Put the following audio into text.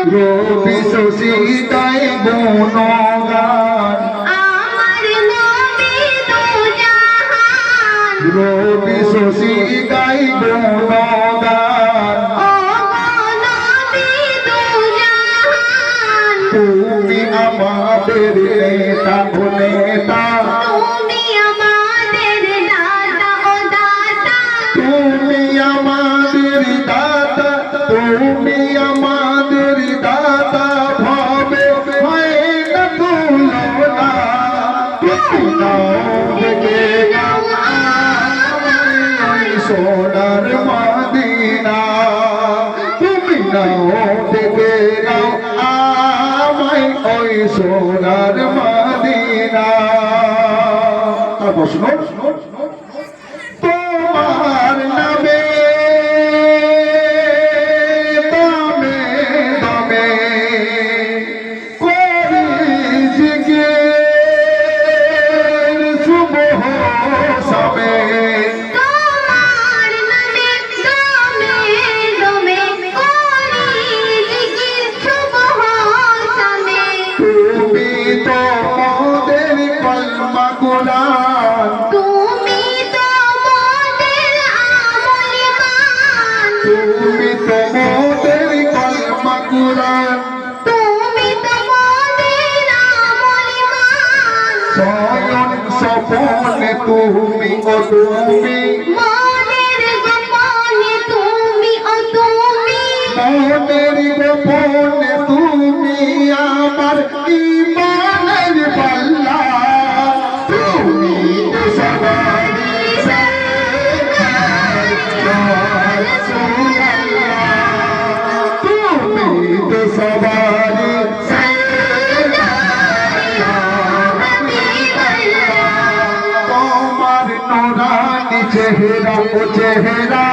রবি শশী গায় গুণগান আমার নবী দু জাহান রবি শশী গায় গুণগান ও নবী দু জাহান তুমি আমাদের নেতা ও নেতা তুমি আমাদের দাতা ও দাতা তুমি আমাদের দাতা তুমি আমাদের দাতা ভাবে হয় না তুলনা তুমি নাও দেখে নাও আমায় সোনার মদিনা তুমি নাও দেখে নাও আমায় ওই সোনার মদিনা তারপর শুনুন তোমার নামে দমে দমে করি জিকির সুবহ সবে তোমার নামে দমে দমে করি জিকির সুবহ সমে তুমি তো মোদের কলমা কুরআন তুমি তো মোদের আমল মান তুমি তো মোদের কলমা কুরআন তুমি তো মোদের আমল মান শয়ন স্বপনে তুমি ও তুমি মনের গোপনে তুমি ও তুমি মনের গোপনে তুমি আমার ইমানের পাল্লা তুমি তো সবারই সরকার ইয়া রাসূলুল্লাহ তুমি তো সবারই সরকার ইয়া হাবিবাল্লাহ তোমার নুরানি চেহারা ও চেহারা